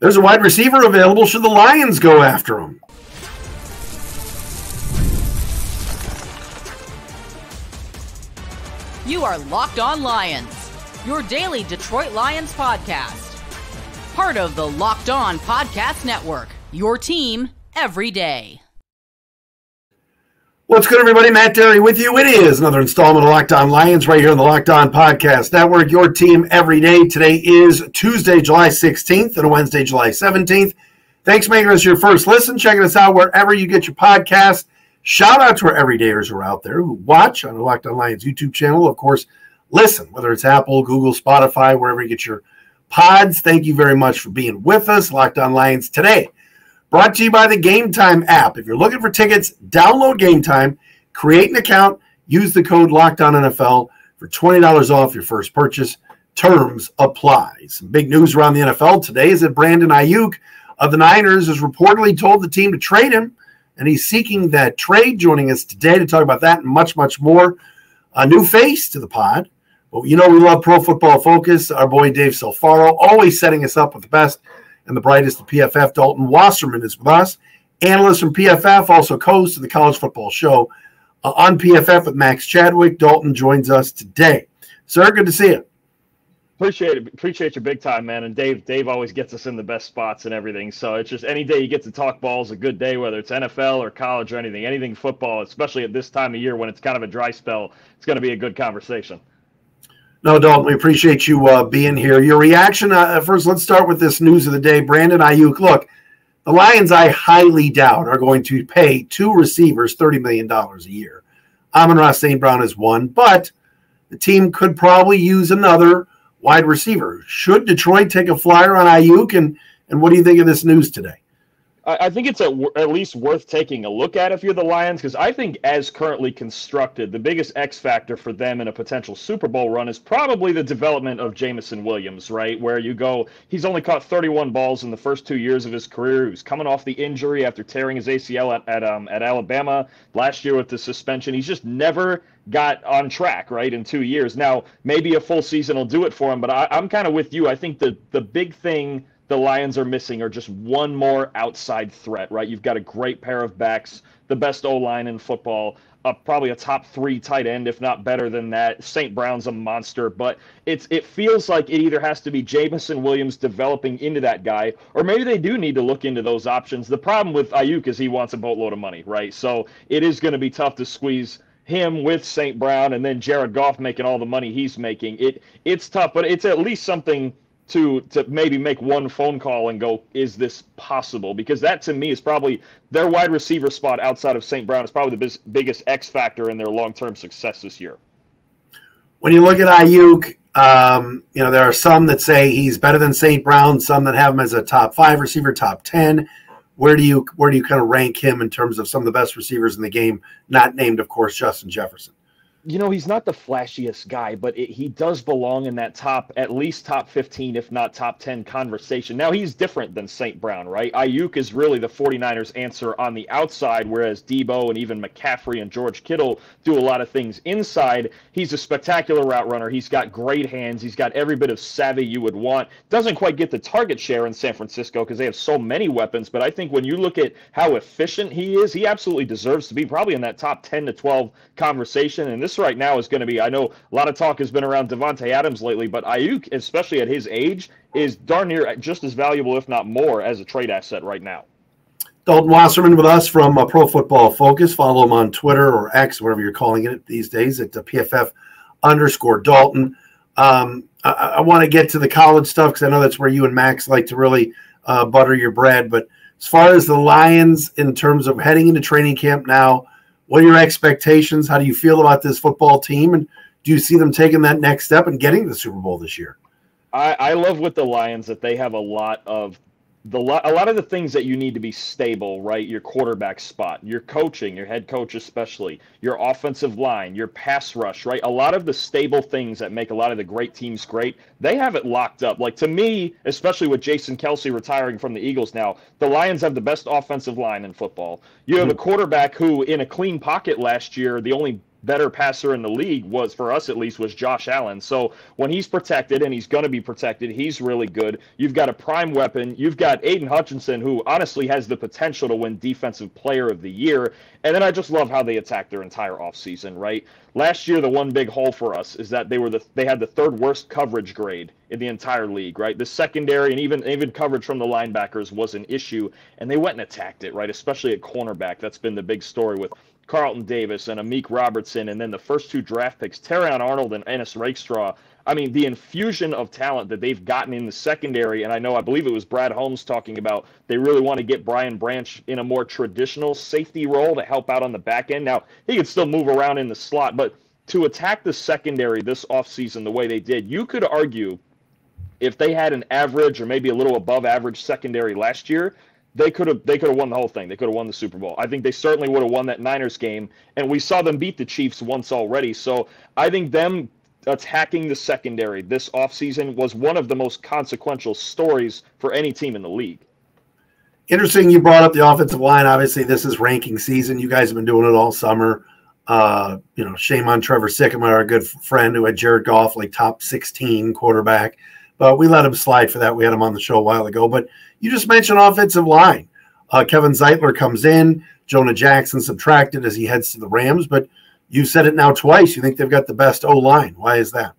There's a wide receiver available should the Lions go after him. You are Locked On Lions, your daily Detroit Lions podcast. Part of the Locked On Podcast Network, your team every day. What's good, everybody? Matt Derry with you. It is another installment of Locked On Lions right here on the Locked On Podcast Network, your team every day. Today is Tuesday, July 16th and Wednesday, July 17th. Thanks for making us your first listen. Checking us out wherever you get your podcast. Shout out to our everydayers who are out there who watch on the Locked On Lions YouTube channel. Of course, listen, whether it's Apple, Google, Spotify, wherever you get your pods. Thank you very much for being with us. Locked On Lions today, brought to you by the Gametime app. If you're looking for tickets, download Gametime, create an account, use the code LOCKEDONNFL for $20 off your first purchase. Terms apply. Some big news around the NFL today is that Brandon Aiyuk of the Niners has reportedly told the team to trade him, and he's seeking that trade. Joining us today to talk about that and much, much more. A new face to the pod. Well, you know we love Pro Football Focus. Our boy Dave Salfaro, always setting us up with the best and the brightest of PFF. Dalton Wasserman is with us. Analyst from PFF, also host of the College Football Show on PFF with Max Chadwick. Dalton joins us today. Sir, good to see you. Appreciate it. Appreciate you big time, man. And Dave always gets us in the best spots and everything. So it's just any day you get to talk ball is a good day, whether it's NFL or college or anything football, especially at this time of year when it's kind of a dry spell. It's going to be a good conversation. No, Dalton, we appreciate you being here. Your reaction, first, let's start with this news of the day. Brandon Aiyuk, look, the Lions, I highly doubt, are going to pay two receivers $30 million a year. Amon-Ra St. Brown is one, but the team could probably use another wide receiver. Should Detroit take a flyer on Aiyuk, and what do you think of this news today? I think it's at least worth taking a look at if you're the Lions, because I think as currently constructed, the biggest X factor for them in a potential Super Bowl run is probably the development of Jameson Williams, right? Where you go, he's only caught 31 balls in the first 2 years of his career. He was coming off the injury after tearing his ACL at Alabama last year with the suspension. He's just never got on track, right, in 2 years. Now, maybe a full season will do it for him, but I'm kind of with you. I think the big thing the Lions are missing are just one more outside threat, right? You've got a great pair of backs, the best O-line in football, probably a top 3 tight end, if not better than that. St. Brown's a monster, but it feels like it either has to be Jameson Williams developing into that guy, or maybe they do need to look into those options. The problem with Aiyuk is he wants a boatload of money, right? So it is going to be tough to squeeze him with St. Brown and then Jared Goff making all the money he's making. It's tough, but it's at least something to maybe make one phone call and go, is this possible? Because that, to me, is probably their wide receiver spot outside of St. Brown is probably the biggest X factor in their long-term success this year. When you look at Aiyuk, there are some that say he's better than St. Brown, some that have him as a top 5 receiver, top 10. Where do you kind of rank him in terms of some of the best receivers in the game, not named, of course, Justin Jefferson? He's not the flashiest guy, but he does belong in that at least top 15, if not top 10 conversation. Now, he's different than St. Brown, right? Aiyuk is really the 49ers answer on the outside, whereas Debo and even McCaffrey and George Kittle do a lot of things inside. He's a spectacular route runner. He's got great hands. He's got every bit of savvy you would want. Doesn't quite get the target share in San Francisco because they have so many weapons, but I think when you look at how efficient he is, he absolutely deserves to be probably in that top 10 to 12 conversation. And this right now is going to be, I know a lot of talk has been around Devontae Adams lately, but Aiyuk, especially at his age, is darn near just as valuable, if not more, as a trade asset right now. Dalton Wasserman with us from Pro Football Focus. Follow him on Twitter or X, whatever you're calling it these days, at PFF_Dalton. I want to get to the college stuff because I know that's where you and Max like to really butter your bread. But as far as the Lions in terms of heading into training camp now, what are your expectations? How do you feel about this football team? And do you see them taking that next step and getting to the Super Bowl this year? I love with the Lions that they have a lot of the things that you need to be stable, right? Your quarterback spot, your coaching, your head coach especially, your offensive line, your pass rush, right? A lot of the stable things that make a lot of the great teams great, they have it locked up. Like, to me, especially with Jason Kelce retiring from the Eagles now, the Lions have the best offensive line in football. You have a quarterback who, in a clean pocket last year, the only better passer in the league was, for us at least, was Josh Allen. So when he's protected, and he's going to be protected, he's really good. You've got a prime weapon. You've got Aiden Hutchinson, who honestly has the potential to win Defensive Player of the Year. And then I just love how they attacked their entire offseason, right? Last year, the one big hole for us is that they had the third worst coverage grade in the entire league, right? The secondary and even coverage from the linebackers was an issue, and they went and attacked it, right? Especially at cornerback. That's been the big story with Carlton Davis and Amik Robertson, and then the first two draft picks, Terrion Arnold and Ennis Rakestraw. I mean, the infusion of talent that they've gotten in the secondary, and I believe it was Brad Holmes talking about they really want to get Brian Branch in a more traditional safety role to help out on the back end. Now, he can still move around in the slot, but to attack the secondary this offseason the way they did, you could argue if they had an average or maybe a little above average secondary last year, they could have won the whole thing. They could have won the Super Bowl. I think they certainly would have won that Niners game, and we saw them beat the Chiefs once already. So I think them attacking the secondary this offseason was one of the most consequential stories for any team in the league. Interesting you brought up the offensive line. Obviously, this is ranking season. You guys have been doing it all summer. Shame on Trevor Sycamore, our good friend who had Jared Goff, like top 16 quarterback. But we let him slide for that. We had him on the show a while ago. But you just mentioned offensive line. Kevin Zeitler comes in. Jonah Jackson subtracted as he heads to the Rams. But you said it now twice. You think they've got the best O-line. Why is that?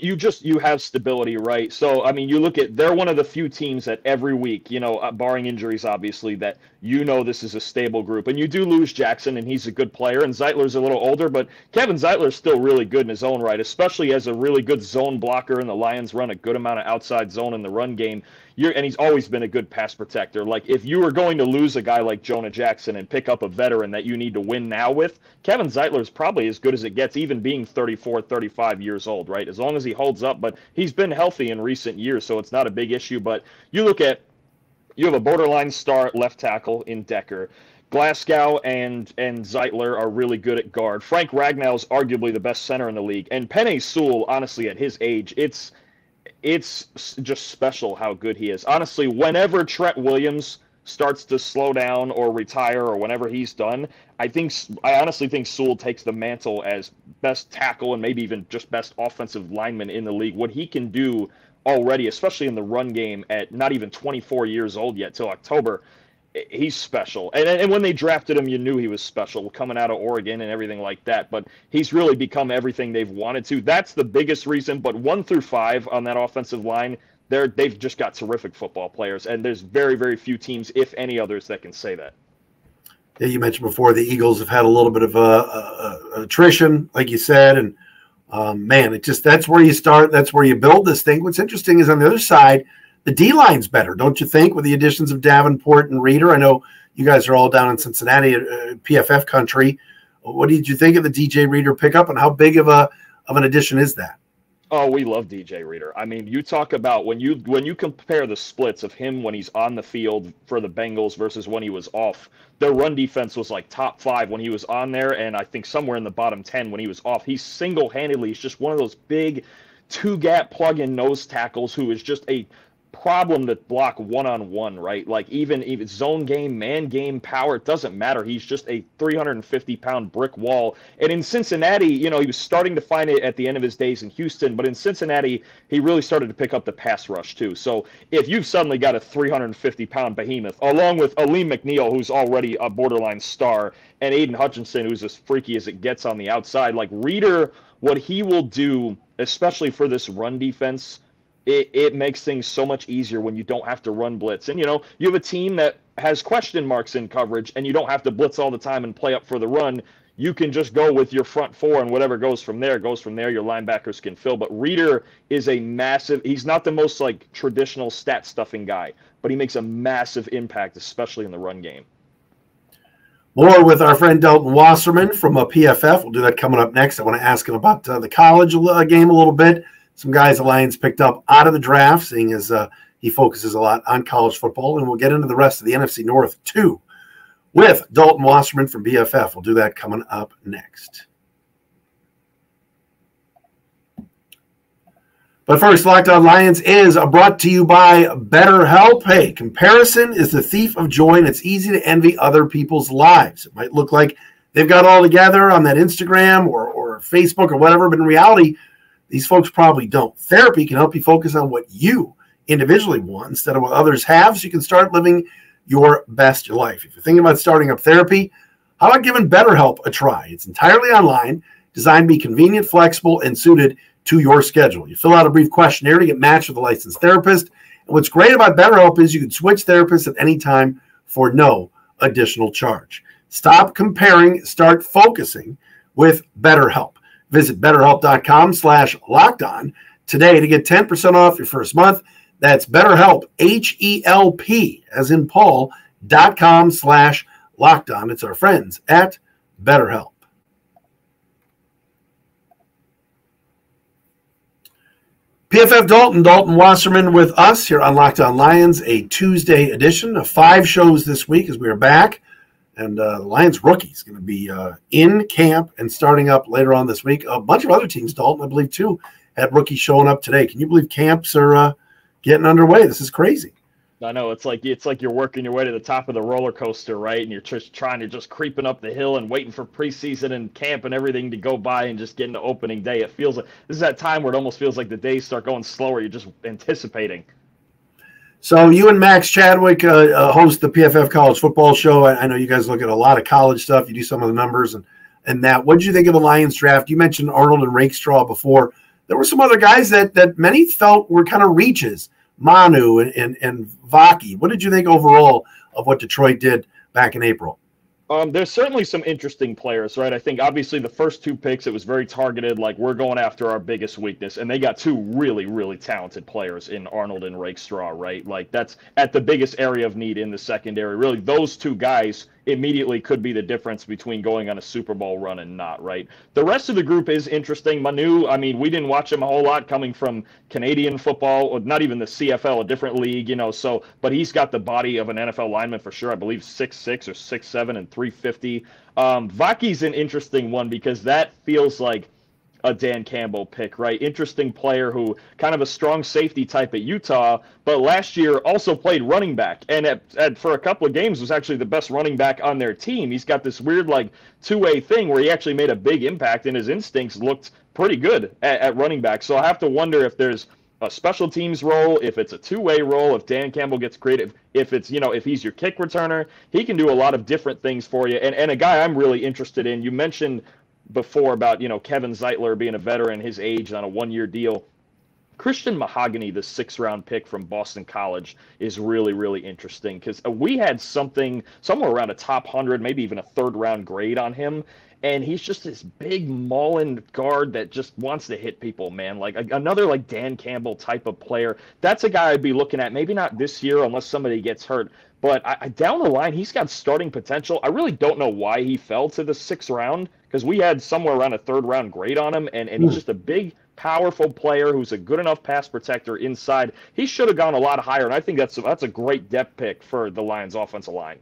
You have stability, right? So, I mean, you look at, they're one of the few teams that every week, barring injuries, obviously, that this is a stable group. And you do lose Jackson, and he's a good player, and Zeitler's a little older, but Kevin Zeitler's still really good in his own right, especially as a really good zone blocker, and the Lions run a good amount of outside zone in the run game. And he's always been a good pass protector. Like, if you were going to lose a guy like Jonah Jackson and pick up a veteran that you need to win now with, Kevin Zeitler's probably as good as it gets, even being 34, 35 years old, right? As long as he holds up. But he's been healthy in recent years, so it's not a big issue. But you have a borderline star at left tackle in Decker. Glasgow and Zeitler are really good at guard. Frank Ragnow's arguably the best center in the league. And Penei Sewell, honestly, at his age, it's just special how good he is. Honestly, whenever Trent Williams starts to slow down or retire or whenever he's done, I honestly think Sewell takes the mantle as best tackle and maybe even just best offensive lineman in the league. What he can do already, especially in the run game at not even 24 years old yet till October, he's special. And when they drafted him, you knew he was special coming out of Oregon and everything like that. But he's really become everything they've wanted to. That's the biggest reason. But 1 through 5 on that offensive line, they've just got terrific football players. And there's very, very few teams, if any others, that can say that. Yeah, you mentioned before the Eagles have had a little bit of attrition, like you said. And, that's where you start. That's where you build this thing. What's interesting is on the other side, the D-line's better, don't you think, with the additions of Davenport and Reeder? I know you guys are all down in Cincinnati, PFF country. What did you think of the DJ Reeder pickup, and how big of an addition is that? Oh, we love DJ Reeder. I mean, you talk about when you compare the splits of him when he's on the field for the Bengals versus when he was off, their run defense was like top 5 when he was on there, and I think somewhere in the bottom 10 when he was off. He's single-handedly, he's just one of those big two-gap plug-in nose tackles who is just a problem to block one-on-one, right? Like even zone game, man game, power, it doesn't matter. He's just a 350-pound brick wall. And in Cincinnati, he was starting to find it at the end of his days in Houston, but in Cincinnati, he really started to pick up the pass rush too. So if you've suddenly got a 350-pound behemoth, along with Aleem McNeil, who's already a borderline star, and Aiden Hutchinson, who's as freaky as it gets on the outside, like Reeder, what he will do, especially for this run defense, it makes things so much easier when you don't have to run blitz. And, you have a team that has question marks in coverage, and you don't have to blitz all the time and play up for the run. You can just go with your front 4, and whatever goes from there. Your linebackers can fill. But Reeder is he's not the most, traditional stat-stuffing guy, but he makes a massive impact, especially in the run game. More with our friend Dalton Wasserman from PFF. We'll do that coming up next. I want to ask him about the college game a little bit. Some guys the Lions picked up out of the draft, seeing as he focuses a lot on college football. And we'll get into the rest of the NFC North, too, with Dalton Wasserman from BFF. We'll do that coming up next. But first, Locked On Lions is brought to you by BetterHelp. Hey, comparison is the thief of joy, and it's easy to envy other people's lives. It might look like they've got it all together on that Instagram or Facebook or whatever, but in reality, these folks probably don't. Therapy can help you focus on what you individually want instead of what others have, so you can start living your best life. If you're thinking about starting up therapy, how about giving BetterHelp a try? It's entirely online, designed to be convenient, flexible, and suited to your schedule. You fill out a brief questionnaire to get matched with a licensed therapist. And what's great about BetterHelp is you can switch therapists at any time for no additional charge. Stop comparing, start focusing with BetterHelp. Visit BetterHelp.com/lockedon today to get 10% off your first month. That's BetterHelp, HELP, as in Paul.com/lockedon. It's our friends at BetterHelp. PFF Dalton Wasserman with us here on Locked On Lions, a Tuesday edition of 5 shows this week as we are back. And the Lions rookie is going to be in camp and starting up later on this week. A bunch of other teams, Dalton, I believe, too, had rookies showing up today. Can you believe camps are getting underway? This is crazy. I know, it's like you're working your way to the top of the roller coaster, right? And you're just trying to creeping up the hill and waiting for preseason and camp and everything to go by and just getting to opening day. It feels like this is that time where it almost feels like the days start going slower. You're just anticipating. So you and Max Chadwick host the PFF College Football Show. I know you guys look at a lot of college stuff. You do some of the numbers and that. What did you think of the Lions draft? You mentioned Arnold and Rakestraw before. There were some other guys that many felt were kind of reaches. Manu and Vaki. What did you think overall of what Detroit did back in April? There's certainly some interesting players, right? I think obviously the first 2 picks, it was very targeted, like we're going after our biggest weakness, and they got 2 really, really talented players in Arnold and Rakestraw, right? Like that's at the biggest area of need in the secondary. Really, those 2 guys immediately could be the difference between going on a Super Bowl run and not, right? The rest of the group is interesting. Manu, I mean, we didn't watch him a whole lot coming from Canadian football, or not even the CFL, a different league, so, but he's got the body of an NFL lineman for sure. I believe 6'6" or 6'7" and 350. Vaki's an interesting one because that feels like a Dan Campbell pick, right? Interesting player who kind of a strong safety type at Utah, but last year also played running back and for a couple of games was actually the best running back on their team. He's got this weird like two-way thing where he actually made a big impact and his instincts looked pretty good at running back. So I have to wonder if there's a special teams role, if it's a two-way role, if Dan Campbell gets creative, if it's, if he's your kick returner, he can do a lot of different things for you. And a guy I'm really interested in, you mentioned before about, Kevin Zeitler being a veteran, his age on a 1-year deal. Christian Mahogany, the 6th-round pick from Boston College, is really, really interesting because we had somewhere around a top 100, maybe even a 3rd-round grade on him. And he's just this big mauling guard that just wants to hit people, man. Like another like Dan Campbell type of player. That's a guy I'd be looking at. Maybe not this year unless somebody gets hurt. But down the line, he's got starting potential. I really don't know why he fell to the 6th round because we had somewhere around a 3rd-round grade on him. And he's just a big, powerful player who's a good enough pass protector inside. He should have gone a lot higher. And I think that's a great depth pick for the Lions offensive line.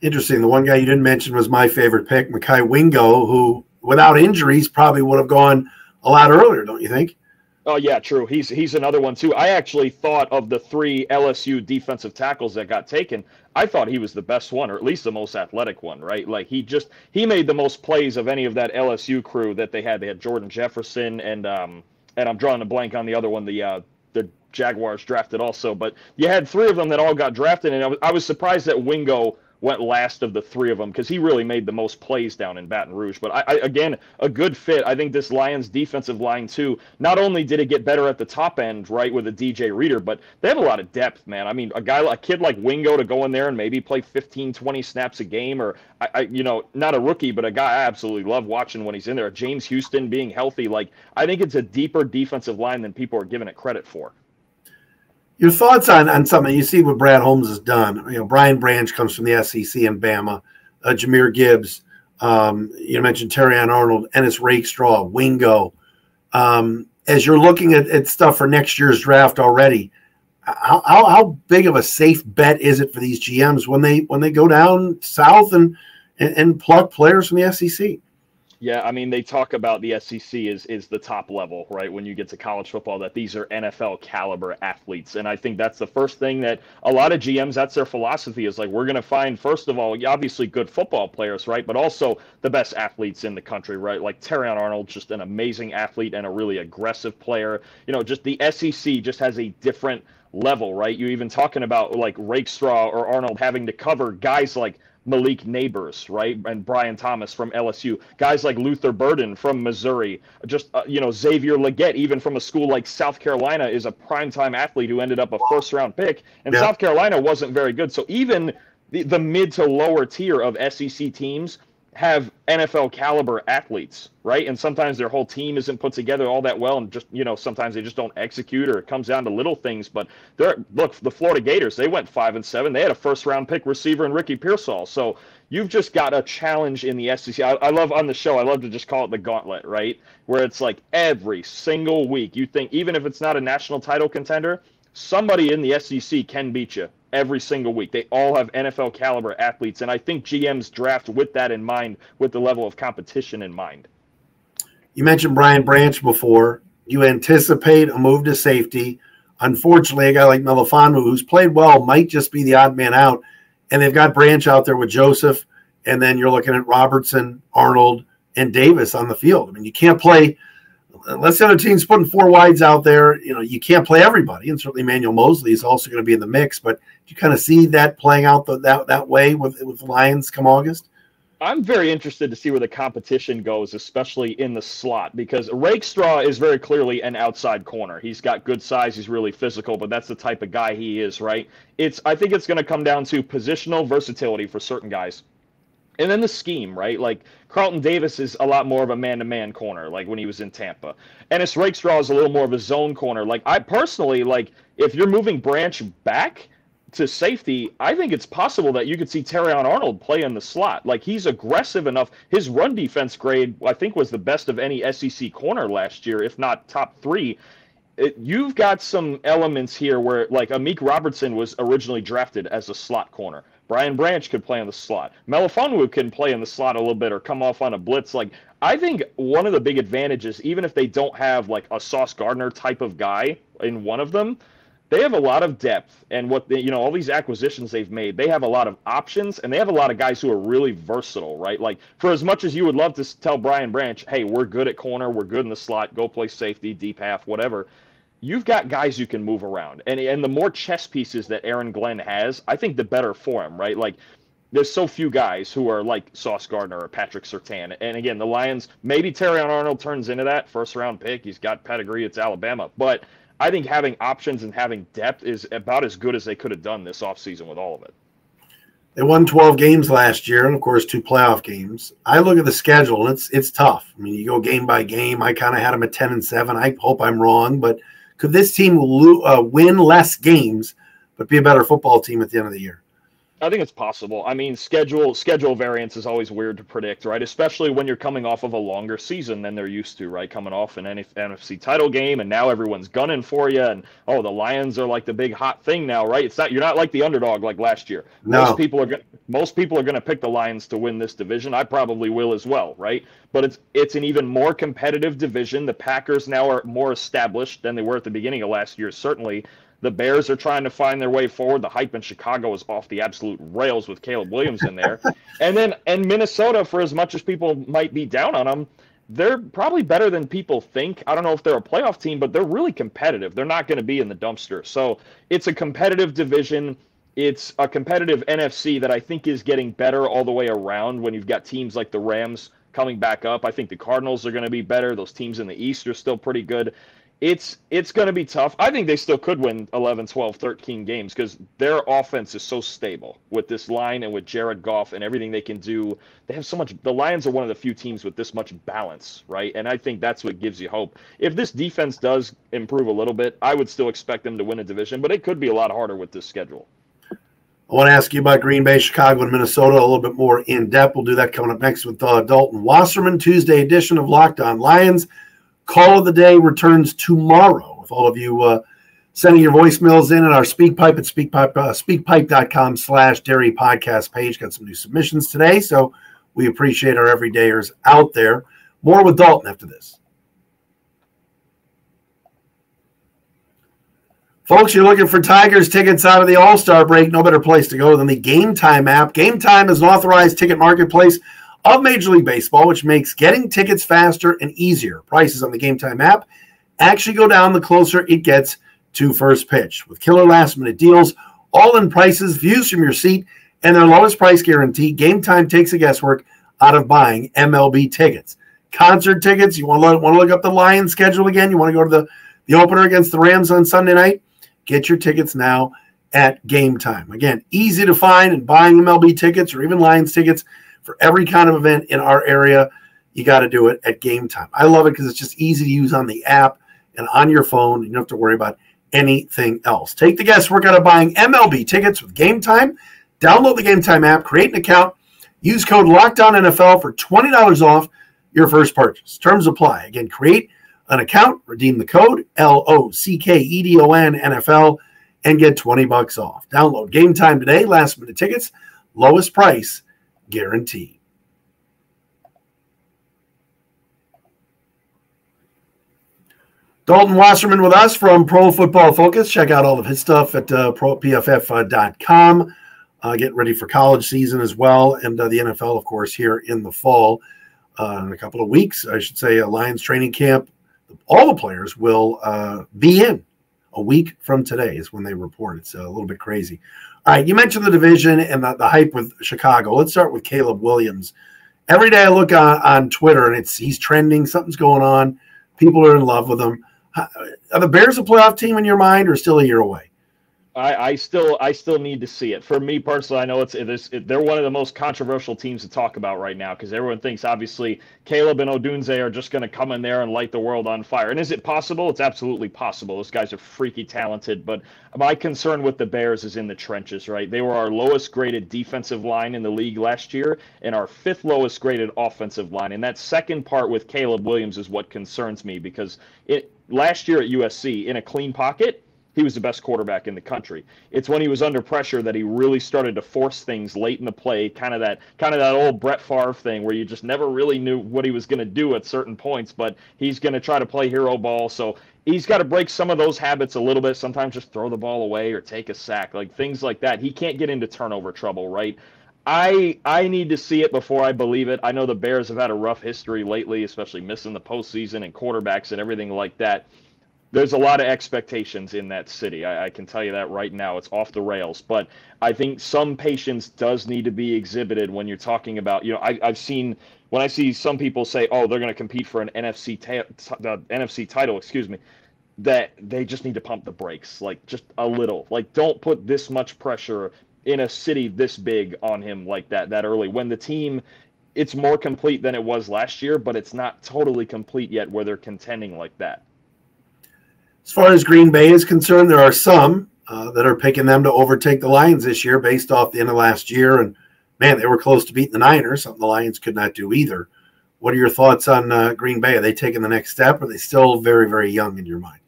Interesting. The one guy you didn't mention was my favorite pick, Mekhi Wingo, who without injuries probably would have gone a lot earlier, don't you think? Oh, yeah, true. He's another one, too. I actually thought of the 3 LSU defensive tackles that got taken, I thought he was the best one, or at least the most athletic one, right? Like he made the most plays of any of that LSU crew that they had. They had Jordan Jefferson and I'm drawing a blank on the other one, the Jaguars drafted also. But you had 3 of them that all got drafted, and I was surprised that Wingo went last of the 3 of them because he really made the most plays down in Baton Rouge. But again, a good fit. I think this Lions defensive line too, not only did it get better at the top end, right, with a DJ Reader, but they have a lot of depth, man. I mean, a kid like Wingo to go in there and maybe play 15, 20 snaps a game, or not a rookie, but a guy I absolutely love watching when he's in there. James Houston being healthy. Like, I think it's a deeper defensive line than people are giving it credit for. Your thoughts on something you see what Brad Holmes has done. Brian Branch comes from the SEC and Bama. Jahmyr Gibbs. You mentioned Terrion Arnold, Ennis Rakestraw, Wingo. As you're looking at stuff for next year's draft already, how big of a safe bet is it for these GMs when they go down south and pluck players from the SEC? Yeah, I mean, they talk about the SEC is the top level, right? When you get to college football, that these are NFL caliber athletes. And I think that's the first thing that a lot of GMs, that's their philosophy, is like, we're going to find, first of all, obviously good football players, right? But also the best athletes in the country, right? Like Terrion Arnold, just an amazing athlete and a really aggressive player. You know, just the SEC just has a different level, right? You're even talking about like Rakestraw or Arnold having to cover guys like Malik Neighbors, right? And Brian Thomas from LSU, guys like Luther Burden from Missouri, just, Xavier Legette, even from a school like South Carolina, is a primetime athlete who ended up a first-round pick, and South Carolina wasn't very good. So even the mid to lower tier of SEC teams have NFL caliber athletes, right? And sometimes their whole team isn't put together all that well, and just, sometimes they just don't execute, or it comes down to little things. But look, the Florida Gators, they went 5-7. They had a first-round pick receiver in Ricky Pearsall. So you've just got a challenge in the SEC. I love on the show, I love to just call it the gauntlet, right? Where it's like every single week you think, even if it's not a national title contender, somebody in the SEC can beat you. Every single week. They all have NFL caliber athletes, and I think GMs draft with that in mind, with the level of competition in mind. You mentioned Brian Branch before. You anticipate a move to safety. Unfortunately, a guy like Melifonwu, who's played well, might just be the odd man out, and they've got Branch out there with Joseph, and then you're looking at Robertson, Arnold, and Davis on the field. I mean, you can't play – unless the other team's putting four wides out there, you can't play everybody. And certainly Emmanuel Mosley is also going to be in the mix. But do you kind of see that playing out that way with the Lions come August? I'm very interested to see where the competition goes, especially in the slot, because Rakestraw is very clearly an outside corner. He's got good size. He's really physical, but that's the type of guy he is, right? I think it's going to come down to positional versatility for certain guys. And then the scheme, right? Like Carlton Davis is a lot more of a man-to-man corner, like when he was in Tampa. Ennis Rakestraw is a little more of a zone corner. Like I personally, like if you're moving Branch back to safety, I think it's possible that you could see Terrion Arnold play in the slot. Like he's aggressive enough. His run defense grade, I think, was the best of any SEC corner last year, if not top 3. You've got some elements here where, like, Amik Robertson was originally drafted as a slot corner. Brian Branch could play in the slot. Melifonwu can play in the slot a little bit or come off on a blitz. Like, I think one of the big advantages, even if they don't have, like, a Sauce Gardner type of guy in one of them, they have a lot of depth. And all these acquisitions they've made, they have a lot of options, and they have a lot of guys who are really versatile, right? Like, for as much as you would love to tell Brian Branch, hey, we're good at corner, we're good in the slot, go play safety, deep half, whatever, you've got guys you can move around. And the more chess pieces that Aaron Glenn has, I think the better for him, right? Like, there's so few guys who are like Sauce Gardner or Patrick Surtain. And again, the Lions, maybe Terrion Arnold turns into that first-round pick. He's got pedigree. It's Alabama. But I think having options and having depth is about as good as they could have done this offseason with all of it. They won 12 games last year, and, of course, 2 playoff games. I look at the schedule, and it's tough. I mean, you go game by game. I kind of had them at 10-7. I hope I'm wrong, but could this team win less games but be a better football team at the end of the year? I think it's possible. I mean, schedule variance is always weird to predict, right? Especially when you're coming off of a longer season than they're used to, right? Coming off an NFC title game, and now everyone's gunning for you, and the Lions are like the big hot thing now, right? You're not like the underdog like last year. No. Most people are going to pick the Lions to win this division. I probably will as well, right? But it's an even more competitive division. The Packers now are more established than they were at the beginning of last year, certainly. The Bears are trying to find their way forward. The hype in Chicago is off the absolute rails with Caleb Williams in there. and Minnesota, for as much as people might be down on them, they're probably better than people think. I don't know if they're a playoff team, but they're really competitive. They're not going to be in the dumpster. So it's a competitive division. It's a competitive NFC that I think is getting better all the way around when you've got teams like the Rams coming back up. I think the Cardinals are going to be better. Those teams in the East are still pretty good. It's going to be tough. I think they still could win 11, 12, 13 games because their offense is so stable with this line and with Jared Goff and everything they can do. They have so much. The Lions are one of the few teams with this much balance, right? And I think that's what gives you hope. If this defense does improve a little bit, I would still expect them to win a division, but it could be a lot harder with this schedule. I want to ask you about Green Bay, Chicago, and Minnesota a little bit more in depth. We'll do that coming up next with Dalton Wasserman. Tuesday edition of Locked On Lions. Call of the day returns tomorrow with all of you sending your voicemails in at our SpeakPipe at speakpipe.com/Dairy podcast page. Got some new submissions today, so We appreciate our everydayers out there. More with Dalton after this. Folks, you're looking for Tigers tickets out of the All-Star break. No better place to go than the Gametime app. Gametime is an authorized ticket marketplace of Major League Baseball, which makes getting tickets faster and easier. Prices on the Gametime app actually go down the closer it gets to first pitch. With killer last-minute deals, all-in prices, views from your seat, and their lowest price guarantee, Gametime takes the guesswork out of buying MLB tickets. Concert tickets, you want to look up the Lions schedule again? You want to go to the opener against the Rams on Sunday night? Get your tickets now at Gametime. Again, easy to find, and buying MLB tickets or even Lions tickets for every kind of event in our area, you got to do it at Gametime. I love it because it's just easy to use on the app and on your phone. You don't have to worry about anything else. Take the guesswork out of buying MLB tickets with Gametime. Download the Gametime app, create an account, use code LOCKEDONNFL for $20 off your first purchase. Terms apply. Again, create an account, redeem the code LOCKEDON NFL, and get $20 off. Download Gametime today. Last minute tickets, lowest price guaranteed. Dalton Wasserman with us from Pro Football Focus. Check out all of his stuff at PFF.com. Get ready for college season as well, and the NFL, of course, here in the fall. In a couple of weeks, I should say, Lions training camp. All the players will be in a week from today is when they report. It's a little bit crazy. All right, you mentioned the division and the hype with Chicago. Let's start with Caleb Williams. Every day I look on Twitter, and he's trending. Something's going on. People are in love with him. Are the Bears a playoff team in your mind, or still a year away? I still need to see it. For me personally, I know they're one of the most controversial teams to talk about right now because everyone thinks obviously Caleb and Odunze are just going to come in there and light the world on fire. And is it possible? It's absolutely possible. Those guys are freaky talented. But my concern with the Bears is in the trenches, right? They were our lowest graded defensive line in the league last year and our fifth lowest graded offensive line. And that second part with Caleb Williams is what concerns me because last year at USC in a clean pocket, he was the best quarterback in the country. It's when he was under pressure that he really started to force things late in the play, kind of that old Brett Favre thing where you just never really knew what he was going to do at certain points, but he's going to try to play hero ball. So he's got to break some of those habits a little bit, sometimes just throw the ball away or take a sack, like things like that. He can't get into turnover trouble, right? I need to see it before I believe it. I know the Bears have had a rough history lately, especially missing the postseason and quarterbacks and everything like that. There's a lot of expectations in that city. I can tell you that right now. It's off the rails. But I think some patience does need to be exhibited when you're talking about, I've seen, when I see some people say, oh, they're going to compete for an NFC title, that they just need to pump the brakes, like just a little. Like, don't put this much pressure in a city this big on him like that early. When the team, it's more complete than it was last year, but it's not totally complete yet where they're contending like that. As far as Green Bay is concerned, there are some that are picking them to overtake the Lions this year based off the end of last year. And, man, they were close to beating the Niners, something the Lions could not do either. What are your thoughts on Green Bay? Are they taking the next step, or are they still very, very young in your mind?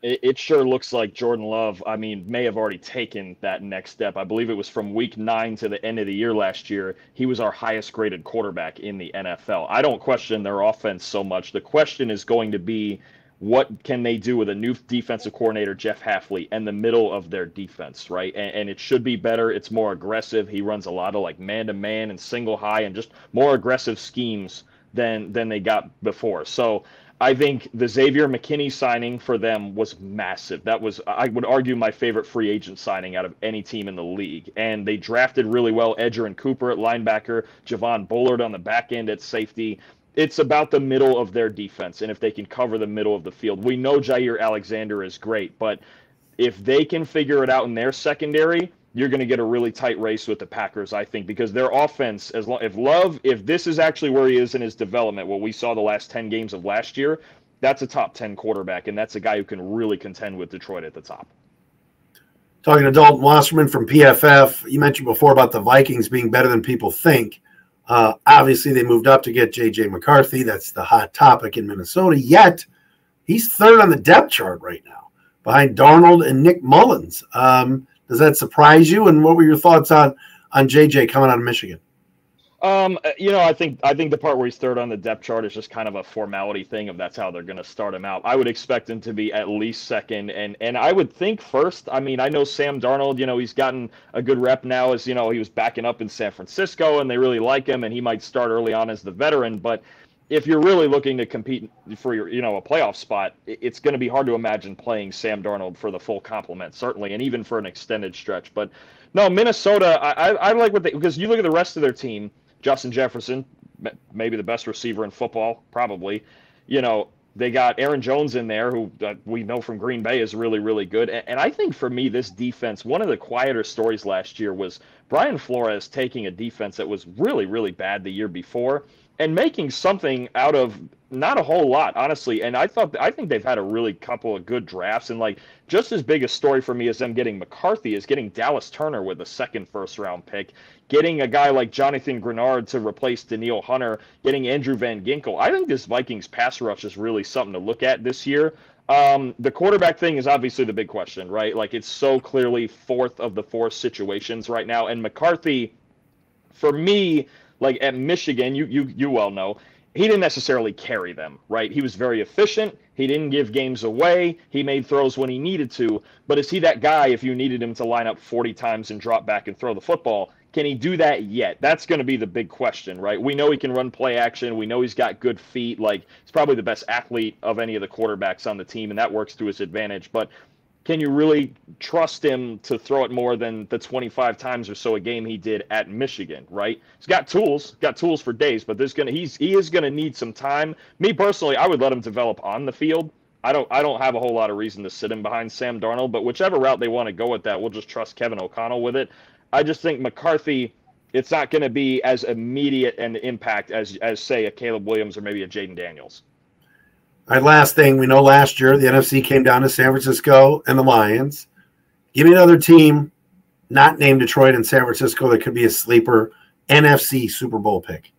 It sure looks like Jordan Love, may have already taken that next step. I believe it was from week 9 to the end of the year last year. He was our highest graded quarterback in the NFL. I don't question their offense so much. The question is going to be, what can they do with a new defensive coordinator, Jeff Hafley, and the middle of their defense, right? And it should be better. It's more aggressive. He runs a lot of like man-to-man and single high and just more aggressive schemes than they got before. So I think the Xavier McKinney signing for them was massive. That was, I would argue, my favorite free agent signing out of any team in the league. And they drafted really well Edger and Cooper at linebacker, Javon Bullard on the back end at safety. It's about the middle of their defense and if they can cover the middle of the field. We know Jair Alexander is great, but if they can figure it out in their secondary, you're going to get a really tight race with the Packers, I think, because their offense, if this is actually where he is in his development, what we saw the last 10 games of last year, that's a top 10 quarterback, and that's a guy who can really contend with Detroit at the top. Talking to Dalton Wasserman from PFF, you mentioned before about the Vikings being better than people think. Obviously, they moved up to get J.J. McCarthy. That's the hot topic in Minnesota. Yet, he's third on the depth chart right now, behind Darnold and Nick Mullins. Does that surprise you? And what were your thoughts on J.J. coming out of Michigan? I think the part where he's third on the depth chart is just kind of a formality thing of that's how they're going to start him out. I would expect him to be at least second, and I would think first. I mean, I know Sam Darnold, he's gotten a good rep now as, he was backing up in San Francisco and they really like him and he might start early on as the veteran, but if you're really looking to compete for your, a playoff spot, it's going to be hard to imagine playing Sam Darnold for the full complement, certainly, and even for an extended stretch. But no, Minnesota, I like what because you look at the rest of their team. Justin Jefferson, maybe the best receiver in football, probably. They got Aaron Jones in there, who we know from Green Bay is really, really good. And I think for me, this defense, one of the quieter stories last year was Brian Flores taking a defense that was really, really bad the year before and making something out of not a whole lot, honestly. And I think they've had a really couple of good drafts. And just as big a story for me as them getting McCarthy is getting Dallas Turner with a second first-round pick, getting a guy like Jonathan Grenard to replace Danielle Hunter, getting Andrew Van Ginkel. I think this Vikings pass rush is really something to look at this year. The quarterback thing is obviously the big question, right? It's so clearly fourth of the four situations right now. And McCarthy, for me, at Michigan, you well know, he didn't necessarily carry them, right? He was very efficient. He didn't give games away. He made throws when he needed to. But is he that guy if you needed him to line up 40 times and drop back and throw the football? Can he do that yet? That's going to be the big question, right? We know he can run play action. We know he's got good feet. He's probably the best athlete of any of the quarterbacks on the team, and that works to his advantage. But can you really trust him to throw it more than the 25 times or so a game he did at Michigan, right? He's got tools for days, but he is going to need some time. Me personally, I would let him develop on the field. I don't have a whole lot of reason to sit him behind Sam Darnold, but whichever route they want to go with that, we'll just trust Kevin O'Connell with it. I just think McCarthy, it's not going to be as immediate an impact as say a Caleb Williams or maybe a Jaden Daniels. All right, last thing. We know last year the NFC came down to San Francisco and the Lions. Give me another team not named Detroit and San Francisco that could be a sleeper NFC Super Bowl pick.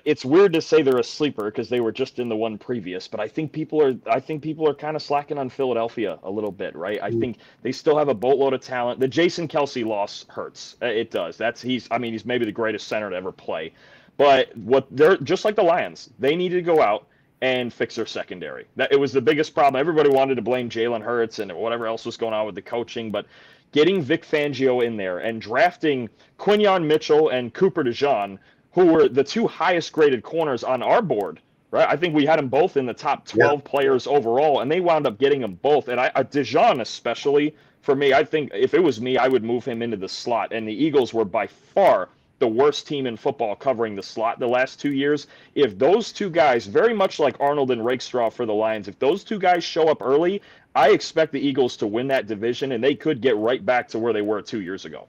It's weird to say they're a sleeper because they were just in the one previous, but I think people are kind of slacking on Philadelphia a little bit, right? I think they still have a boatload of talent. The Jason Kelce loss hurts. It does. He's maybe the greatest center to ever play. But they're just like the Lions. They needed to go out and fix their secondary. It was the biggest problem. Everybody wanted to blame Jalen Hurts and whatever else was going on with the coaching, but getting Vic Fangio in there and drafting Quinyon Mitchell and Cooper DeJean, who were the two highest graded corners on our board, right? I think we had them both in the top 12 players overall, and they wound up getting them both. And DeJean especially, for me, I think if it was me, I would move him into the slot. And the Eagles were by far the worst team in football covering the slot the last 2 years. If those two guys, very much like Arnold and Rakestraw for the Lions, if those two guys show up early, I expect the Eagles to win that division, and they could get right back to where they were 2 years ago.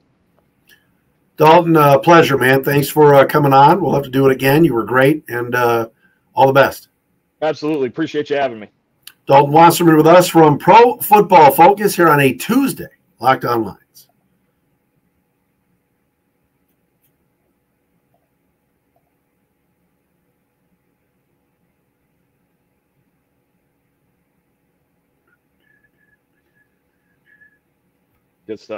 Dalton, pleasure, man. Thanks for coming on. We'll have to do it again. You were great, and all the best. Absolutely. Appreciate you having me. Dalton Wasserman with us from Pro Football Focus here on a Tuesday, Locked On Lions. Good stuff.